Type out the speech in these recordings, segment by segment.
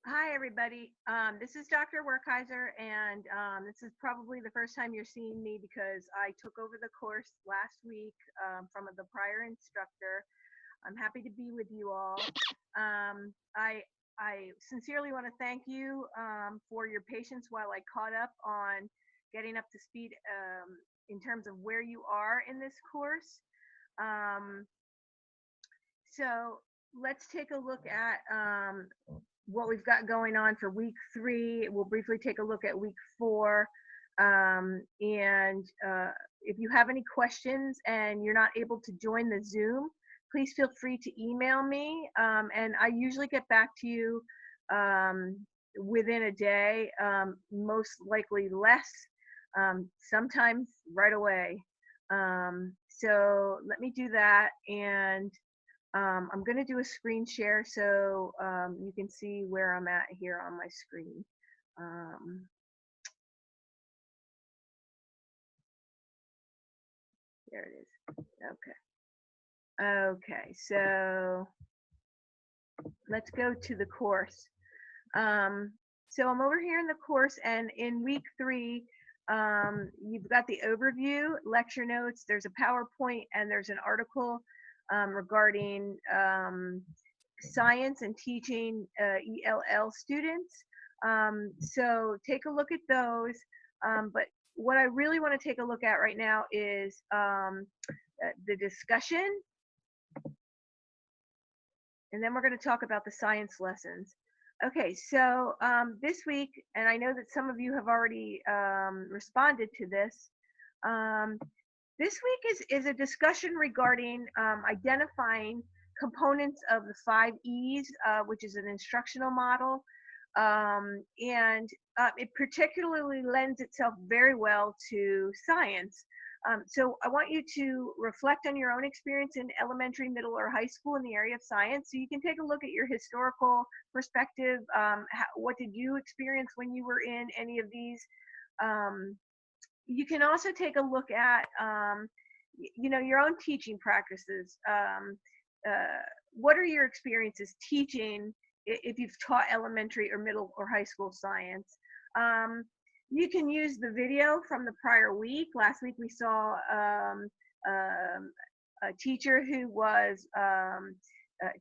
Hi, everybody. This is Dr. Werkheiser, and this is probably the first time you're seeing me because I took over the course last week from the prior instructor. I'm happy to be with you all. I sincerely want to thank you for your patience while I caught up on getting up to speed in terms of where you are in this course. Um, so let's take a look at what we've got going on for week 3. We'll briefly take a look at week 4. And if you have any questions and you're not able to join the Zoom, please feel free to email me. And I usually get back to you um, within a day, most likely less, sometimes right away. So let me do that. And I'm going to do a screen share so you can see where I'm at here on my screen. Um, there it is. Okay. Okay, so let's go to the course. Um, so I'm over here in the course, and in week 3, you've got the overview, lecture notes, there's a PowerPoint, and there's an article regarding science and teaching ELL students. So take a look at those. But what I really want to take a look at right now is the discussion, and then we're going to talk about the science lessons. Okay, so this week, and I know that some of you have already responded to this. Um, this week is a discussion regarding identifying components of the 5 E's, which is an instructional model. And it particularly lends itself very well to science. So I want you to reflect on your own experience in elementary, middle, or high school in the area of science. So you can take a look at your historical perspective. What did you experience when you were in any of these? Um, you can also take a look at your own teaching practices. What are your experiences teaching if you've taught elementary or middle or high school science? You can use the video from the prior week. Last week we saw a teacher who was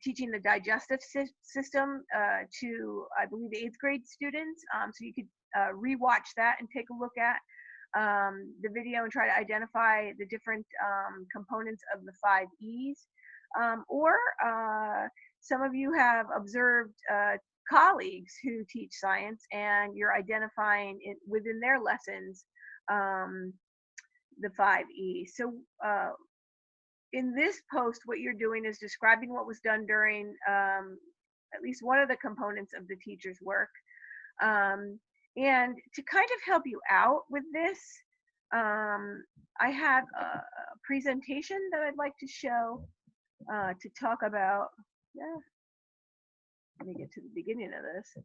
teaching the digestive system to, I believe, 8th grade students. So you could rewatch that and take a look at the video and try to identify the different components of the 5 E's. Or some of you have observed colleagues who teach science, and you're identifying it within their lessons the 5 E's. So in this post, what you're doing is describing what was done during at least one of the components of the teacher's work. And to kind of help you out with this, I have a presentation that I'd like to show to talk about. Yeah, let me get to the beginning of this.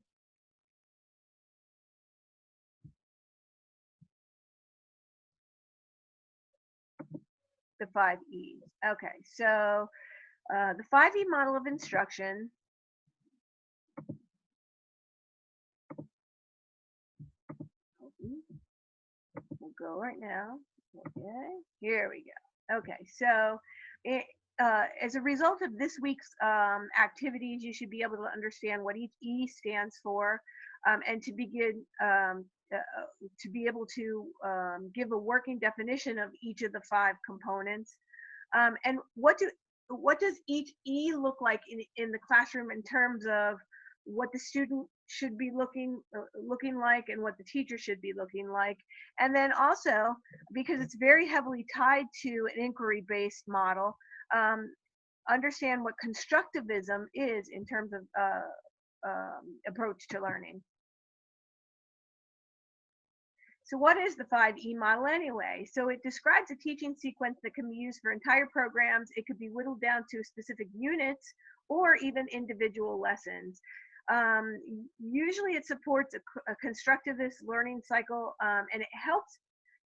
The 5 E's. Okay, so the 5E model of instruction. We'll go right now. Okay, here we go. Okay, so as a result of this week's activities, you should be able to understand what each E stands for, and to begin to be able to give a working definition of each of the 5 components. And what does each E look like in the classroom in terms of what the student should be looking like and what the teacher should be looking like? And then also, because it's very heavily tied to an inquiry based model, understand what constructivism is in terms of approach to learning. So what is the 5E model anyway? So it describes a teaching sequence that can be used for entire programs. It could be whittled down to specific units or even individual lessons. Usually it supports a constructivist learning cycle, and it helps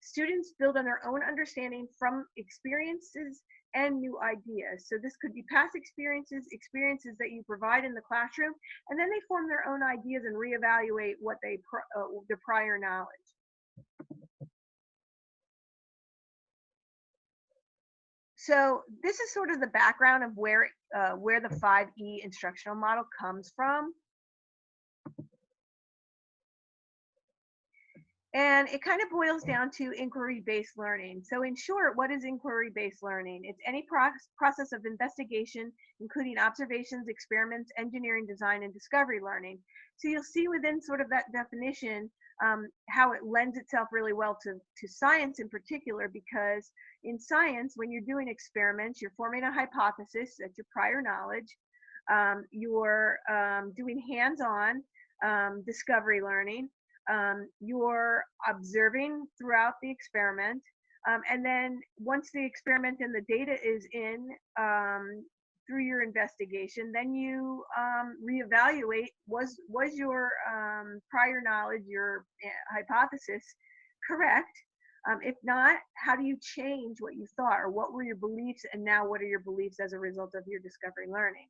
students build on their own understanding from experiences and new ideas. So this could be past experiences, experiences that you provide in the classroom, and then they form their own ideas and reevaluate what their prior knowledge. So this is sort of the background of where the 5E instructional model comes from. And it kind of boils down to inquiry-based learning. So in short, what is inquiry-based learning? It's any process of investigation, including observations, experiments, engineering, design, and discovery learning. So you'll see within sort of that definition how it lends itself really well to science in particular, because in science, when you're doing experiments, you're forming a hypothesis, that's your prior knowledge. You're doing hands-on discovery learning. You're observing throughout the experiment. And then once the experiment and the data is in through your investigation, then you reevaluate, was your prior knowledge, your hypothesis correct? If not, how do you change what you thought, or what were your beliefs, and now what are your beliefs as a result of your discovery learning?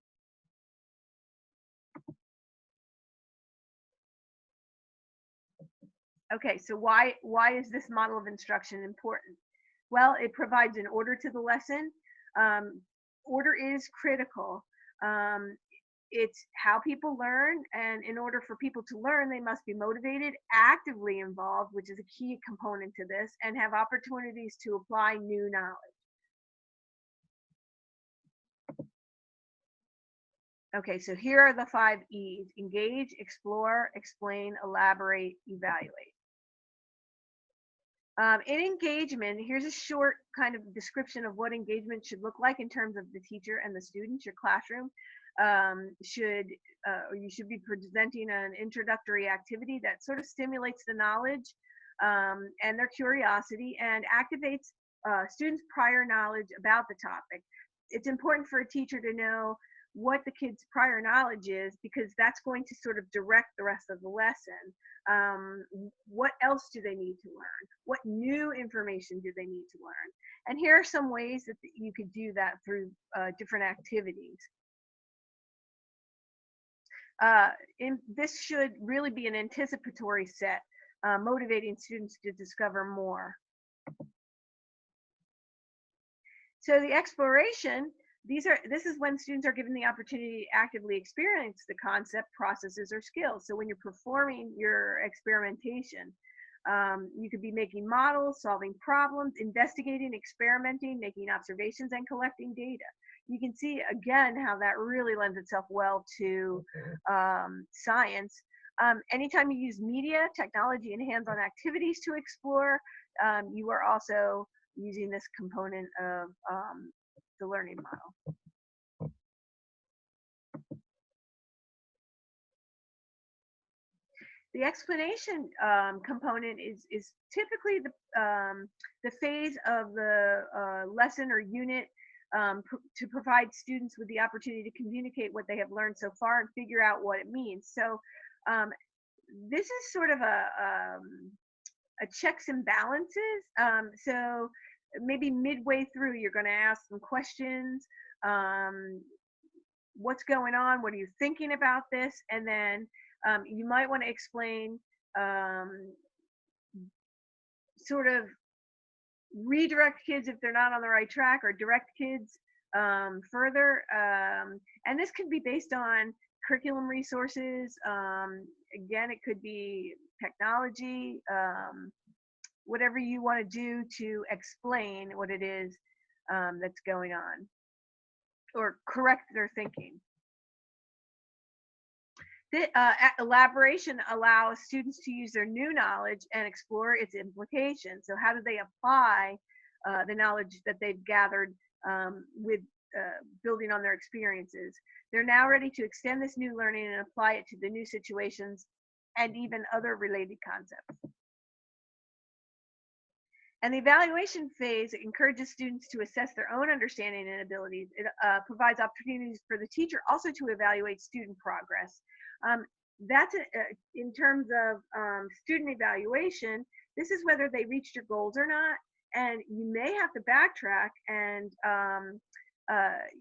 Okay, so why is this model of instruction important? Well, it provides an order to the lesson. Order is critical. It's how people learn, and in order for people to learn, they must be motivated, actively involved, which is a key component to this, and have opportunities to apply new knowledge. Okay, so here are the 5 E's: engage, explore, explain, elaborate, evaluate. In engagement, here's a short kind of description of what engagement should look like in terms of the teacher and the students. Your classroom you should be presenting an introductory activity that sort of stimulates the knowledge and their curiosity, and activates students' prior knowledge about the topic. It's important for a teacher to know what the kids' prior knowledge is, because that's going to sort of direct the rest of the lesson. What else do they need to learn? What new information do they need to learn? And here are some ways that you could do that through different activities. This should really be an anticipatory set, motivating students to discover more. So the exploration, this is when students are given the opportunity to actively experience the concept, processes, or skills. So when you're performing your experimentation, you could be making models, solving problems, investigating, experimenting, making observations, and collecting data. You can see again how that really lends itself well to science. Anytime you use media, technology, and hands-on activities to explore, you are also using this component of the learning model. The explanation component is typically the phase of the lesson or unit to provide students with the opportunity to communicate what they have learned so far and figure out what it means. So this is sort of a checks and balances. So maybe midway through, you're going to ask some questions. What's going on? What are you thinking about this? And then you might want to explain, sort of redirect kids if they're not on the right track, or direct kids further. And this could be based on curriculum resources. Again, it could be technology, whatever you want to do to explain what it is that's going on, or correct their thinking. The elaboration allows students to use their new knowledge and explore its implications. So how do they apply the knowledge that they've gathered with building on their experiences? They're now ready to extend this new learning and apply it to the new situations and even other related concepts. And the evaluation phase encourages students to assess their own understanding and abilities. It provides opportunities for the teacher also to evaluate student progress. That's in terms of student evaluation. This is whether they reached your goals or not. and you may have to backtrack and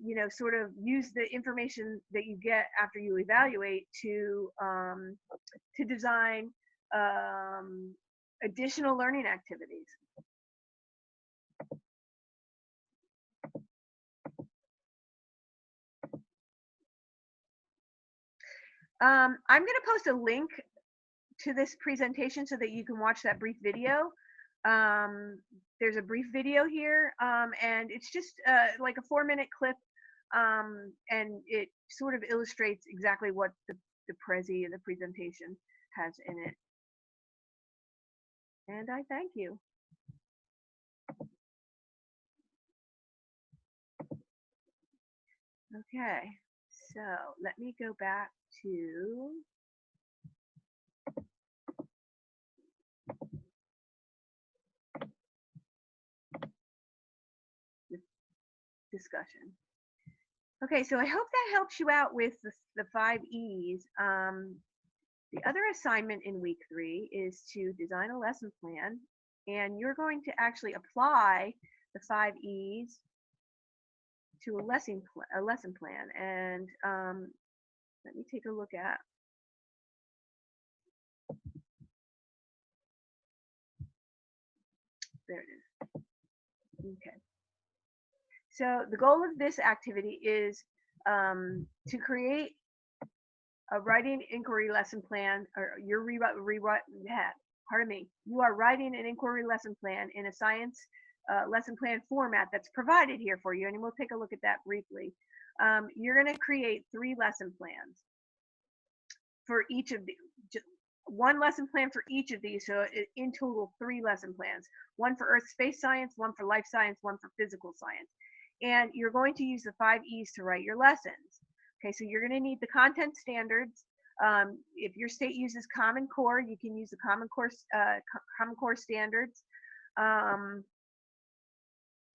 you know, sort of use the information that you get after you evaluate to design additional learning activities. I'm going to post a link to this presentation so that you can watch that brief video. There's a brief video here, and it's just like a 4-minute clip, and it sort of illustrates exactly what the Prezi and the presentation has in it. And I thank you. Okay, so let me go back to the discussion. Okay, so I hope that helps you out with the 5 E's. The other assignment in week 3 is to design a lesson plan, and you're going to actually apply the 5 E's to a lesson plan. And let me take a look at. There it is. Okay. So the goal of this activity is to create a writing inquiry lesson plan, or pardon me, you are writing an inquiry lesson plan in a science lesson plan format that's provided here for you, and we'll take a look at that briefly. You're going to create 3 lesson plans for each of the, 1 lesson plan for each of these, so in total 3 lesson plans, 1 for earth space science, 1 for life science, 1 for physical science. And you're going to use the 5 E's to write your lessons. Okay, so you're going to need the content standards. If your state uses Common Core, you can use the Common Core standards.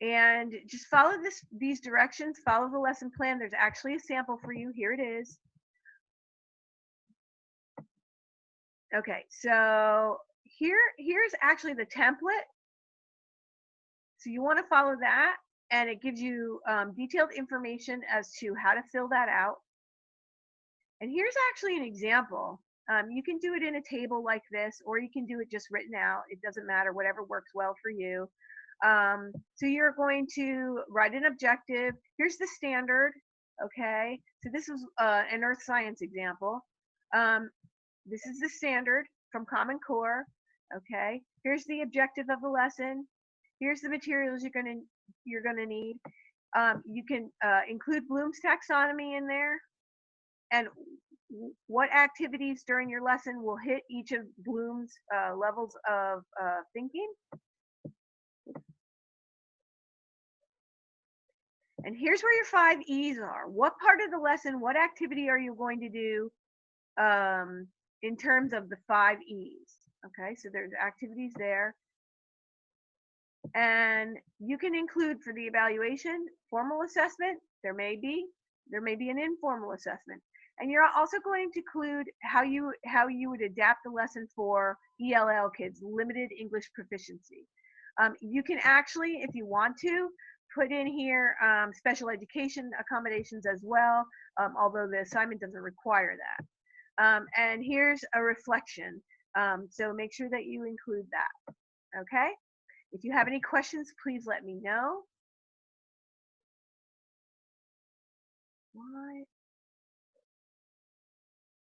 And just follow these directions, follow the lesson plan. There's actually a sample for you. Here it is. Okay, so here's actually the template. So you want to follow that, and it gives you detailed information as to how to fill that out. And here's actually an example. You can do it in a table like this, or you can do it just written out. It doesn't matter, whatever works well for you. So you're going to write an objective. Here's the standard. Okay, so this is an earth science example. This is the standard from Common Core. Okay, here's the objective of the lesson. Here's the materials you're gonna need. You can include Bloom's taxonomy in there, and what activities during your lesson will hit each of Bloom's levels of thinking. And here's where your 5 E's are. What part of the lesson, what activity are you going to do in terms of the 5 E's? Okay, so there's activities there. And you can include for the evaluation, formal assessment. There may be an informal assessment. And you're also going to include how you would adapt the lesson for ELL kids, limited English proficiency. You can actually, if you want to, put in here special education accommodations as well, although the assignment doesn't require that. And here's a reflection. So make sure that you include that. Okay? If you have any questions, please let me know. Why?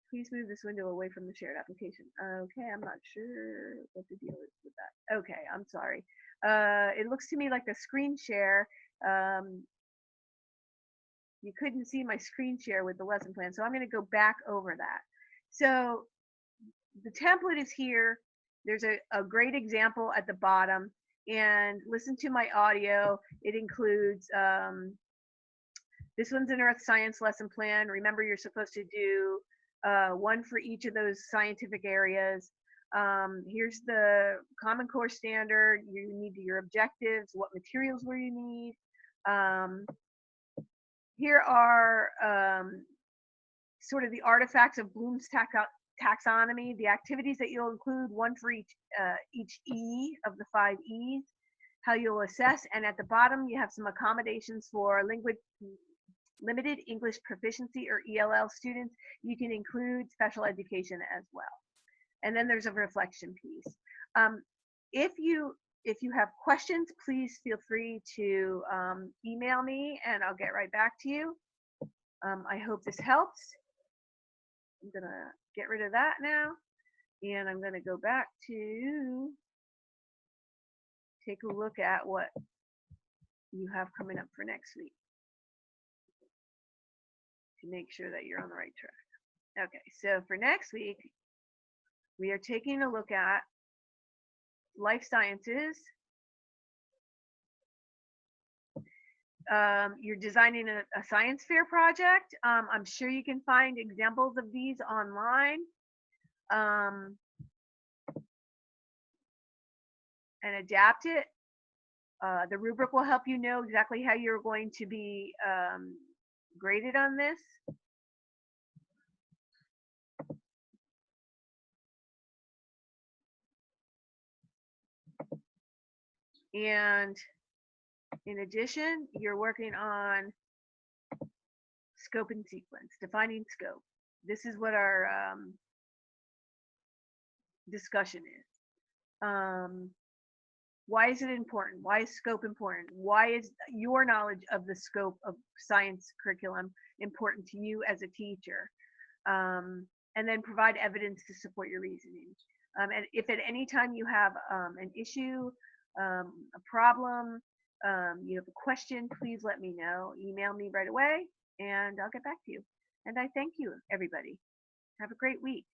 Please move this window away from the shared application. Okay, I'm not sure what the deal is with that. Okay, I'm sorry. It looks to me like a screen share. You couldn't see my screen share with the lesson plan, so I'm going to go back over that. So the template is here. There's a great example at the bottom, and listen to my audio. It includes this one's an earth science lesson plan. Remember, you're supposed to do 1 for each of those scientific areas. Here's the Common Core standard. You need your objectives, what materials will you need. Here are sort of the artifacts of Bloom's taxonomy, the activities that you'll include, 1 for each E of the 5 E's. how you'll assess, and at the bottom you have some accommodations for limited English proficiency or ELL students. You can include special education as well. And then there's a reflection piece. If you have questions, please feel free to email me and I'll get right back to you. I hope this helps. I'm gonna get rid of that now, and I'm gonna go back to take a look at what you have coming up for next week to make sure that you're on the right track. Okay, so for next week, we are taking a look at life sciences. You're designing a science fair project. I'm sure you can find examples of these online and adapt it. The rubric will help you know exactly how you're going to be graded on this. And in addition, you're working on scope and sequence, defining scope. This is what our discussion is. Why is it important? Why is scope important? Why is your knowledge of the scope of science curriculum important to you as a teacher? And then provide evidence to support your reasoning. And if at any time you have an issue, a problem, you have a question, please let me know. Email me right away and I'll get back to you. And I thank you, everybody. Have a great week.